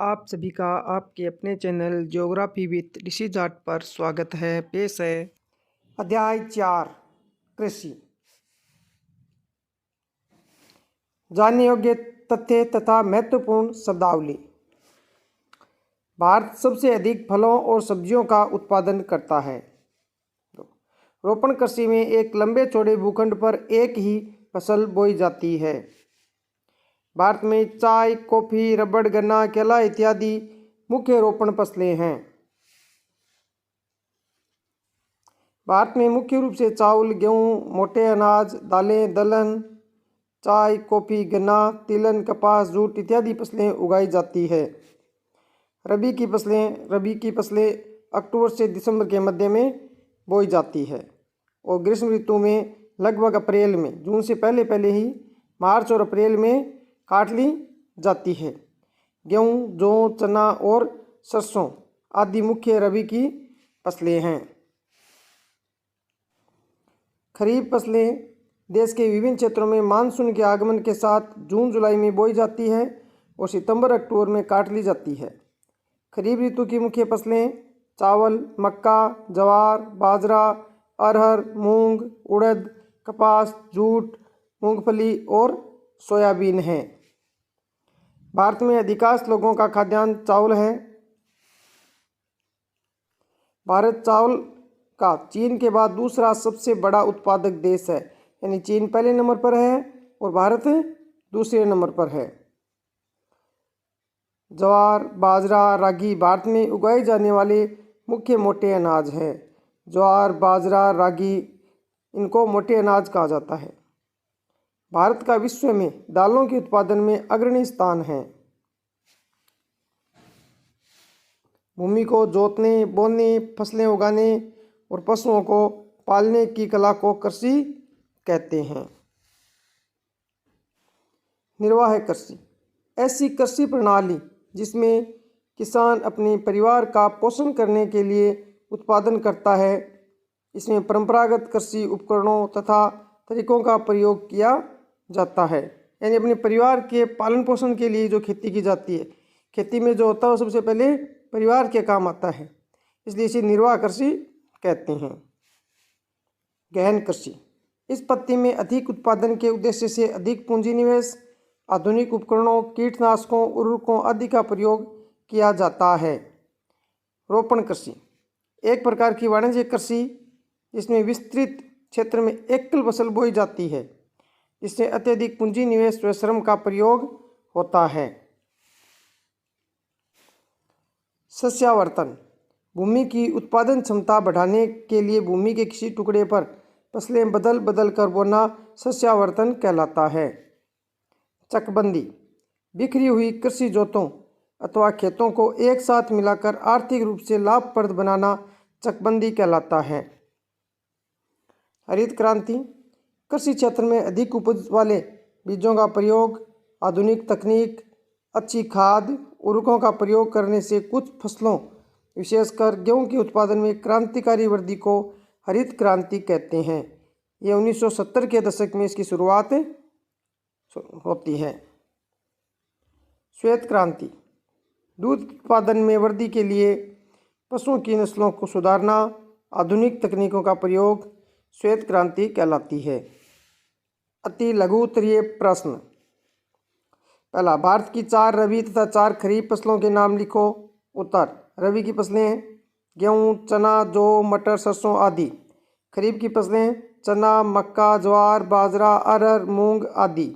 आप सभी का आपके अपने चैनल ज्योग्राफी विद ऋषि जाट पर स्वागत है। पेश है अध्याय 4 कृषि। जानने योग्य तथ्य तथा महत्वपूर्ण शब्दावली। भारत सबसे अधिक फलों और सब्जियों का उत्पादन करता है। रोपण कृषि में एक लंबे चौड़े भूखंड पर एक ही फसल बोई जाती है। भारत में चाय, कॉफी, रबड़, गन्ना, केला इत्यादि मुख्य रोपण फसलें हैं। भारत में मुख्य रूप से चावल, गेहूं, मोटे अनाज, दालें, दलहन, चाय, कॉफी, गन्ना, तिलहन, कपास, जूट इत्यादि फसलें उगाई जाती है। रबी की फसलें अक्टूबर से दिसंबर के मध्य में बोई जाती है और ग्रीष्म ऋतु में लगभग अप्रैल में, जून से पहले ही मार्च और अप्रैल में काट ली जाती है। गेहूं, जौ, चना और सरसों आदि मुख्य रबी की फसलें हैं। खरीफ फसलें देश के विभिन्न क्षेत्रों में मानसून के आगमन के साथ जून जुलाई में बोई जाती है और सितंबर अक्टूबर में काट ली जाती है। खरीफ ऋतु की मुख्य फसलें चावल, मक्का, ज्वार, बाजरा, अरहर, मूंग, उड़द, कपास, जूट, मूंगफली और सोयाबीन हैं। भारत में अधिकांश लोगों का खाद्यान्न चावल है। भारत चावल का चीन के बाद दूसरा सबसे बड़ा उत्पादक देश है, यानी चीन पहले नंबर पर है और भारत दूसरे नंबर पर है। ज्वार, बाजरा, रागी भारत में उगाए जाने वाले मुख्य मोटे अनाज हैं। ज्वार, बाजरा, रागी इनको मोटे अनाज कहा जाता है। भारत का विश्व में दालों के उत्पादन में अग्रणी स्थान है। भूमि को जोतने, बोने, फसलें उगाने और पशुओं को पालने की कला को कृषि कहते हैं। निर्वाह कृषि ऐसी कृषि प्रणाली जिसमें किसान अपने परिवार का पोषण करने के लिए उत्पादन करता है। इसमें परंपरागत कृषि उपकरणों तथा तरीकों का प्रयोग किया जाता है, यानी अपने परिवार के पालन पोषण के लिए जो खेती की जाती है। खेती में जो होता है वो सबसे पहले परिवार के काम आता है, इसलिए इसे निर्वाह कृषि कहते हैं। गहन कृषि इस पद्धति में अधिक उत्पादन के उद्देश्य से अधिक पूंजी निवेश, आधुनिक उपकरणों, कीटनाशकों, उर्वरकों आदि का प्रयोग किया जाता है। रोपण कृषि एक प्रकार की वाणिज्यिक कृषि जिसमें विस्तृत क्षेत्र में एकल फसल बोई जाती है। इससे अत्यधिक पूंजी निवेश व श्रम का प्रयोग होता है। सस्यावर्तन भूमि की उत्पादन क्षमता बढ़ाने के लिए भूमि के किसी टुकड़े पर फसलें बदल बदल कर बोना सस्यावर्तन कहलाता है। चकबंदी बिखरी हुई कृषि जोतों अथवा खेतों को एक साथ मिलाकर आर्थिक रूप से लाभप्रद बनाना चकबंदी कहलाता है। हरित क्रांति कृषि क्षेत्र में अधिक उपज वाले बीजों का प्रयोग, आधुनिक तकनीक, अच्छी खाद, उर्वरकों का प्रयोग करने से कुछ फसलों विशेषकर गेहूं के उत्पादन में क्रांतिकारी वृद्धि को हरित क्रांति कहते हैं। ये 1970 के दशक में इसकी शुरुआत होती है। श्वेत क्रांति दूध उत्पादन में वृद्धि के लिए पशुओं की नस्लों को सुधारना, आधुनिक तकनीकों का प्रयोग श्वेत क्रांति कहलाती है। अति लघु उत्तरीय प्रश्न। पहला, भारत की 4 रबी तथा 4 खरीफ फसलों के नाम लिखो। उत्तर, रबी की फसलें गेहूं, चना, जौ, मटर, सरसों आदि। खरीफ की फसलें चना, मक्का, ज्वार, बाजरा, अरहर, मूंग आदि।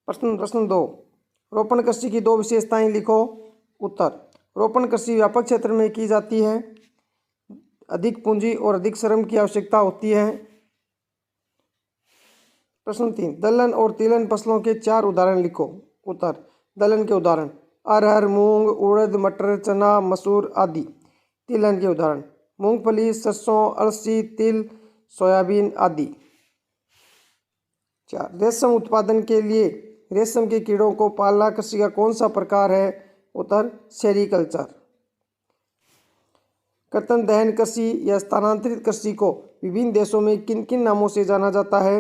प्रश्न 2, रोपण कृषि की 2 विशेषताएं लिखो। उत्तर, रोपण कृषि व्यापक क्षेत्र में की जाती है। अधिक पूंजी और अधिक श्रम की आवश्यकता होती है। प्रश्न 3, दलहन और तिलहन फसलों के 4 उदाहरण लिखो। उत्तर, दलहन के उदाहरण अरहर, मूंग, उड़द, मटर, चना, मसूर आदि। तिलहन के उदाहरण मूंगफली, सरसों, अलसी, तिल, सोयाबीन आदि। 4, रेशम उत्पादन के लिए रेशम के कीड़ों को पालना कृषि का कौन सा प्रकार है। उत्तर, सेरीकल्चर। कर्तन दहन कृषि या स्थानांतरित कृषि को विभिन्न देशों में किन किन नामों से जाना जाता है।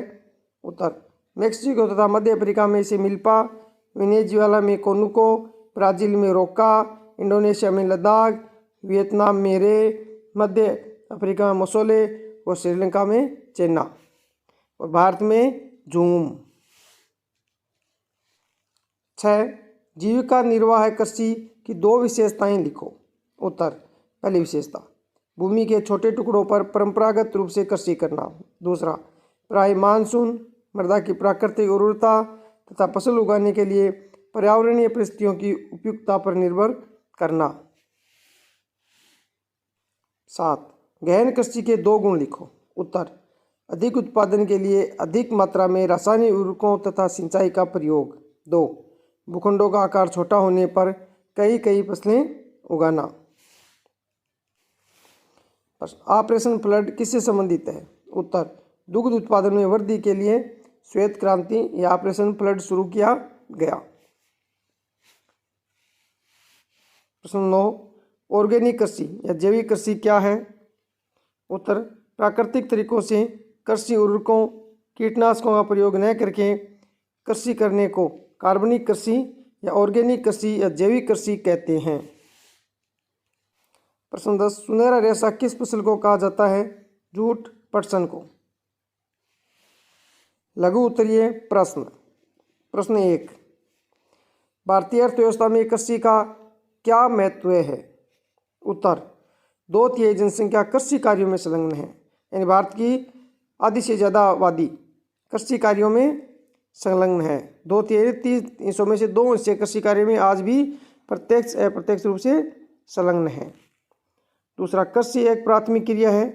उत्तर, मेक्सिको तथा मध्य अफ्रीका में इसे मिल्पा, वेनेजुएला में कोनुको, ब्राज़ील में रोका, इंडोनेशिया में लद्दाख, वियतनाम में रे, मध्य अफ्रीका में मसोले और श्रीलंका में चेन्ना और भारत में झूम। 6. जीविका निर्वाह कृषि की 2 विशेषताएं लिखो। उत्तर। पहली विशेषता, भूमि के छोटे टुकड़ों पर परंपरागत रूप से कृषि करना। दूसरा, प्राय मानसून, मृदा की प्राकृतिक उर्वरता तथा फसल उगाने के लिए पर्यावरणीय परिस्थितियों की उपयुक्तता पर निर्भर करना। 7. गहन कृषि के 2 गुण लिखो। उत्तर। अधिक उत्पादन के लिए अधिक मात्रा में रासायनिक उर्वरकों तथा सिंचाई का प्रयोग। 2. भूखंडों का आकार छोटा होने पर कई फसलें उगाना। ऑपरेशन फ्लड किससे संबंधित है? उत्तर। दुग्ध उत्पादन में वृद्धि के लिए श्वेत क्रांति या ऑपरेशन फ्लड शुरू किया गया। प्रश्न 9, ऑर्गेनिक कृषि या जैविक कृषि क्या है? उत्तर। प्राकृतिक तरीकों से कृषि उर्वरकों, कीटनाशकों का प्रयोग न करके कृषि करने को कार्बनिक कृषि या ऑर्गेनिक कृषि या जैविक कृषि कहते हैं। प्रश्न 10, सुनहरा रेशा किस फसल को कहा जाता है? जूट, पटसन को। लघु उत्तरीय प्रश्न। प्रश्न 1, भारतीय अर्थव्यवस्था में कृषि का क्या महत्व है? उत्तर। 2/3 जनसंख्या कृषि कार्यों में संलग्न है, यानी भारत की आधी से ज़्यादा आबादी कृषि कार्यों में संलग्न है। 2/3 में से 2 हिस्से कृषि कार्य में आज भी प्रत्यक्ष अप्रत्यक्ष रूप से संलग्न है। दूसरा, कृषि एक प्राथमिक क्रिया है।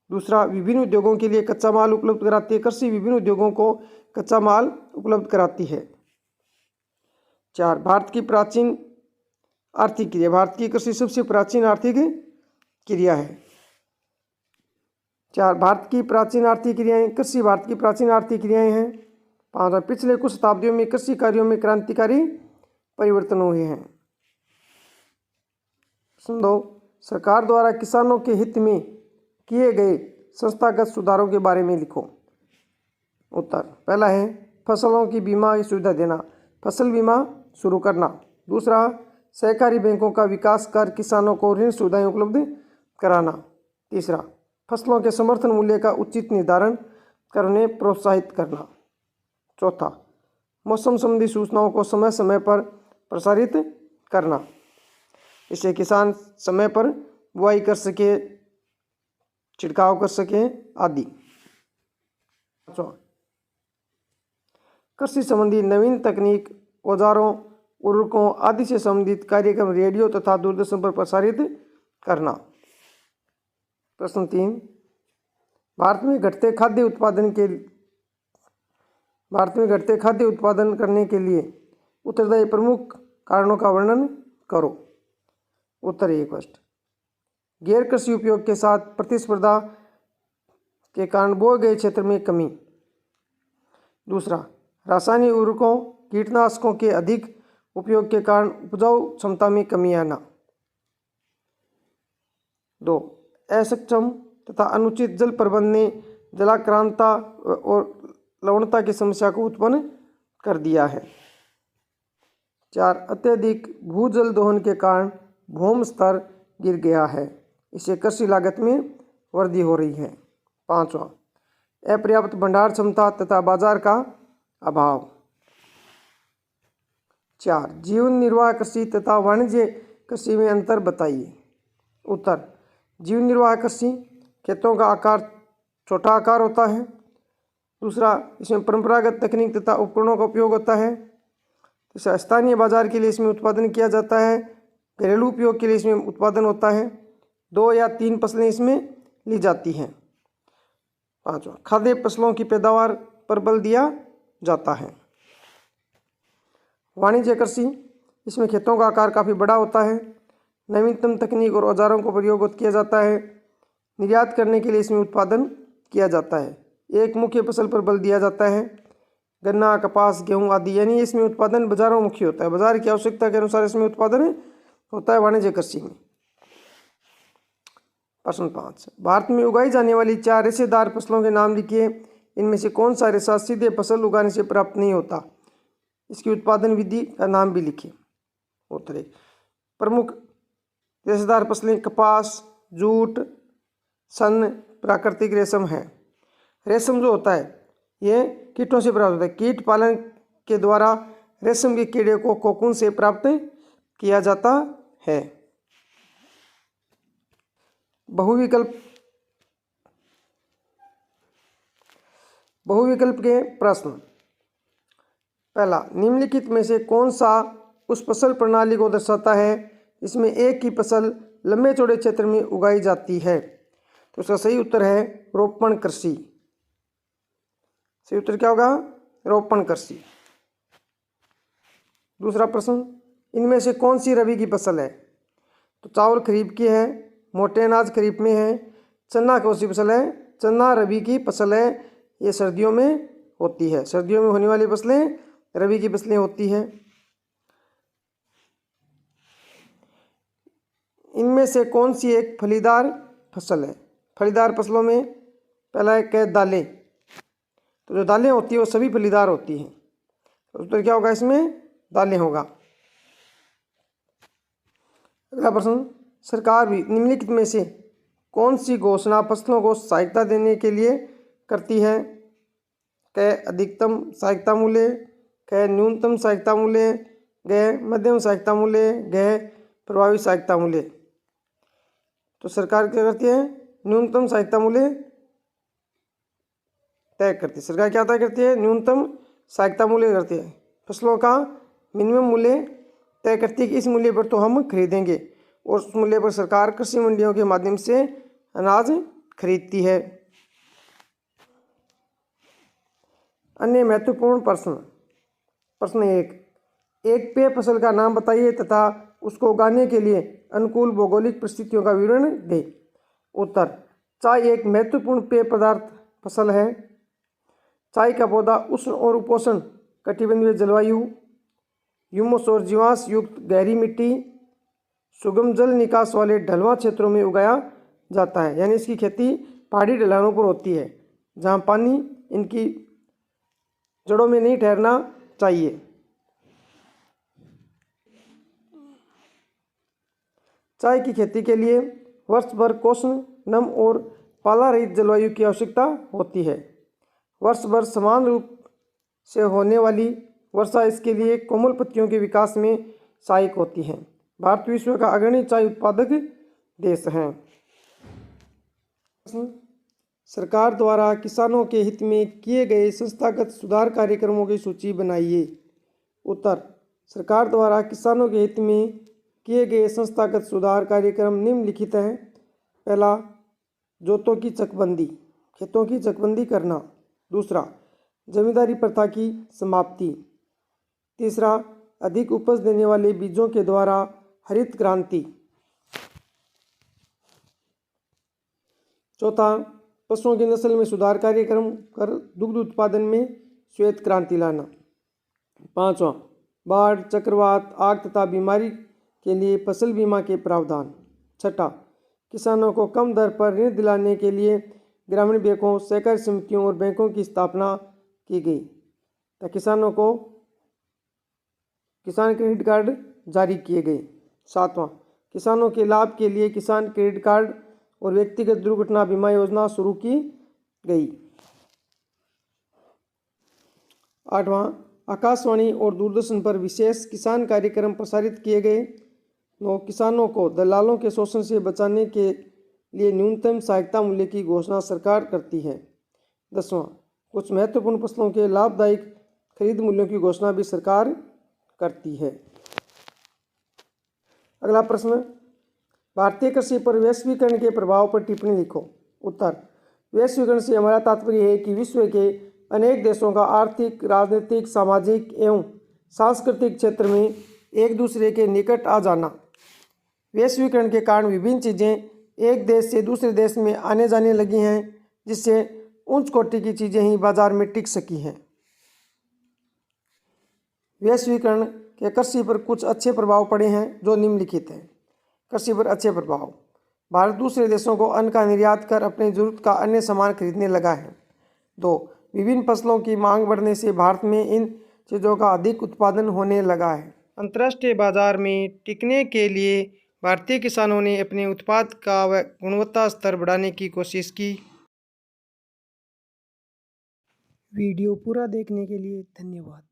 दूसरा, विभिन्न उद्योगों के लिए कच्चा माल उपलब्ध कराती है। कृषि विभिन्न उद्योगों को कच्चा माल उपलब्ध कराती है। 4, भारत की प्राचीन आर्थिक क्रिया। भारत की कृषि सबसे प्राचीन आर्थिक क्रिया है। 4, भारत की प्राचीन आर्थिक क्रियाएं। कृषि भारत की प्राचीन आर्थिक क्रियाएं हैं। 5, पिछले कुछ शताब्दियों में कृषि कार्यों में क्रांतिकारी परिवर्तन हुए हैं। प्रश्न 2, सरकार द्वारा किसानों के हित में किए गए संस्थागत सुधारों के बारे में लिखो। उत्तर। पहला है फसलों की बीमा की सुविधा देना, फसल बीमा शुरू करना। दूसरा, सहकारी बैंकों का विकास कर किसानों को ऋण सुविधाएं उपलब्ध कराना। तीसरा, फसलों के समर्थन मूल्य का उचित निर्धारण करने प्रोत्साहित करना। चौथा, मौसम संबंधी सूचनाओं को समय समय पर प्रसारित करना, इससे किसान समय पर बुआई कर सके, छिड़काव कर सके आदि। कृषि संबंधी नवीन तकनीक, औजारों, उर्वरकों आदि से संबंधित कार्यक्रम रेडियो तथा दूरदर्शन पर प्रसारित करना। प्रश्न 3, भारत में घटते खाद्य उत्पादन करने के लिए उत्तरदायी प्रमुख कारणों का वर्णन करो। उत्तर 1, गैर कृषि उपयोग के साथ प्रतिस्पर्धा के कारण बोए गए क्षेत्र में कमी। दूसरा, रासायनिक उर्वरकों, कीटनाशकों के अधिक उपयोग के कारण उपजाऊ क्षमता में कमी आना। 2, असक्षम तथा अनुचित जल प्रबंधन ने जलाक्रांता और लवणता की समस्या को उत्पन्न कर दिया है। 4, अत्यधिक भूजल दोहन के कारण भूमि स्तर गिर गया है, इससे कृषि लागत में वृद्धि हो रही है। 5, अपर्याप्त भंडार क्षमता तथा बाजार का अभाव। 4, जीवन निर्वाह कृषि तथा वाणिज्य कृषि में अंतर बताइए। उत्तर, जीवन निर्वाह कृषि खेतों का आकार छोटा आकार होता है। दूसरा, इसमें परंपरागत तकनीक तथा उपकरणों का उपयोग होता है। तीसरा, स्थानीय बाजार के लिए इसमें उत्पादन किया जाता है। घरेलू उपयोग के लिए इसमें उत्पादन होता है। 2 या 3 फसलें इसमें ली जाती हैं। 5, खाद्य फसलों की पैदावार पर बल दिया जाता है। वाणिज्य कृषि, इसमें खेतों का आकार काफ़ी बड़ा होता है। नवीनतम तकनीक और औजारों का प्रयोग किया जाता है। निर्यात करने के लिए इसमें उत्पादन किया जाता है। एक मुख्य फसल पर बल दिया जाता है, गन्ना, कपास, गेहूं आदि, यानी इसमें उत्पादन बाजारों मुखी होता है। बाजार की आवश्यकता के अनुसार इसमें उत्पादन होता है वाणिज्य कृषि में। प्रश्न 5, भारत में उगाई जाने वाली 4 रेशेदार फसलों के नाम लिखिए। इनमें से कौन सा रेशा सीधे फसल उगाने से प्राप्त नहीं होता? इसकी उत्पादन विधि का नाम भी लिखिए। उत्तर एक। प्रमुख रेशेदार फसलें कपास, जूट, सन, प्राकृतिक रेशम है। रेशम जो होता है ये कीटों से प्राप्त होता है। कीट पालन के द्वारा रेशम के कीड़े को कोकून से प्राप्त किया जाता है। बहुविकल्प के प्रश्न। पहला, निम्नलिखित में से कौन सा उस फसल प्रणाली को दर्शाता है इसमें एक ही फसल लंबे चौड़े क्षेत्र में उगाई जाती है? तो इसका सही उत्तर है रोपण कृषि। सही उत्तर क्या होगा? रोपण कृषि। दूसरा प्रश्न, इनमें से कौन सी रबी की फसल है? तो चावल खरीफ की है, मोटे अनाज खरीफ में है, चना कौन सी फसल है? चना रबी की फसल है, ये सर्दियों में होती है। सर्दियों में होने वाली फसलें रबी की फसलें होती है। इनमें से कौन सी एक फलीदार फसल है? फलीदार फसलों में पहला है क्या? दालें। तो जो दालें होती है वो सभी फलीदार होती हैं। तो उत्तर क्या होगा इसमें? दालें होगा। अगला प्रश्न, सरकार भी निम्नलिखित में से कौन सी घोषणा फसलों को सहायता देने के लिए करती है? क अधिकतम सहायता मूल्य, क न्यूनतम सहायता मूल्य, ग मध्यम सहायता मूल्य, ग प्रभावी सहायता मूल्य। तो सरकार क्या करती है? न्यूनतम सहायता मूल्य तय करती है। सरकार क्या तय करती है? न्यूनतम सहायता मूल्य करती है। फसलों का मिनिमम मूल्य तय करती है कि इस मूल्य पर तो हम खरीदेंगे, और उस मूल्य पर सरकार कृषि मंडियों के माध्यम से अनाज खरीदती है। अन्य महत्वपूर्ण प्रश्न। प्रश्न एक पेय फसल का नाम बताइए तथा उसको उगाने के लिए अनुकूल भौगोलिक परिस्थितियों का विवरण दें। उत्तर, चाय एक महत्वपूर्ण पेय पदार्थ फसल है। चाय का पौधा उष्ण और उपोष्ण कटिबंधीय जलवायु, ह्यूमस और जीवांश युक्त गहरी मिट्टी, सुगम जल निकास वाले ढलवां क्षेत्रों में उगाया जाता है। यानी इसकी खेती पहाड़ी ढलानों पर होती है जहाँ पानी इनकी जड़ों में नहीं ठहरना चाहिए। चाय की खेती के लिए वर्ष भर उष्ण, नम और पाला रहित जलवायु की आवश्यकता होती है। वर्ष भर समान रूप से होने वाली वर्षा इसके लिए कोमल पत्तियों के विकास में सहायक होती है। भारत विश्व का अग्रणी चाय उत्पादक देश है। सरकार द्वारा किसानों के हित में किए गए संस्थागत सुधार कार्यक्रमों की सूची बनाइए। उत्तर, सरकार द्वारा किसानों के हित में किए गए संस्थागत सुधार कार्यक्रम निम्नलिखित है। पहला, जोतों की चकबंदी, खेतों की चकबंदी करना। दूसरा, जमींदारी प्रथा की समाप्ति। तीसरा, अधिक उपज देने वाले बीजों के द्वारा हरित क्रांति। चौथा, पशुओं की नस्ल में सुधार कार्यक्रम कर दुग्ध उत्पादन में श्वेत क्रांति लाना। पांचवा, बाढ़, चक्रवात, आग तथा बीमारी के लिए फसल बीमा के प्रावधान। छठा, किसानों को कम दर पर ऋण दिलाने के लिए ग्रामीण बैंकों, सहकारी समितियों और बैंकों की स्थापना की गई तथा किसानों को किसान क्रेडिट कार्ड जारी किए गए। सातवां, किसानों के लाभ के लिए किसान क्रेडिट कार्ड और व्यक्तिगत दुर्घटना बीमा योजना शुरू की गई। आठवां, आकाशवाणी और दूरदर्शन पर विशेष किसान कार्यक्रम प्रसारित किए गए। 9, किसानों को दलालों के शोषण से बचाने के लिए न्यूनतम सहायता मूल्य की घोषणा सरकार करती है। 10वां, कुछ महत्वपूर्ण फसलों के लाभदायक खरीद मूल्यों की घोषणा भी सरकार करती है। अगला प्रश्न, भारतीय कृषि पर वैश्वीकरण के प्रभाव पर टिप्पणी लिखो। उत्तर, वैश्वीकरण से हमारा तात्पर्य है कि विश्व के अनेक देशों का आर्थिक, राजनीतिक, सामाजिक एवं सांस्कृतिक क्षेत्र में एक दूसरे के निकट आ जाना। वैश्वीकरण के कारण विभिन्न चीज़ें एक देश से दूसरे देश में आने जाने लगी हैं, जिससे उच्च कोटि की चीज़ें ही बाजार में टिक सकी हैं। वैश्वीकरण के कृषि पर कुछ अच्छे प्रभाव पड़े हैं जो निम्नलिखित हैं। कृषि पर अच्छे प्रभाव, भारत दूसरे देशों को अन्न का निर्यात कर अपनी जरूरत का अन्य सामान खरीदने लगा है। 2, विभिन्न फसलों की मांग बढ़ने से भारत में इन चीज़ों का अधिक उत्पादन होने लगा है। अंतर्राष्ट्रीय बाजार में टिकने के लिए भारतीय किसानों ने अपने उत्पाद का व गुणवत्ता स्तर बढ़ाने की कोशिश की। वीडियो पूरा देखने के लिए धन्यवाद।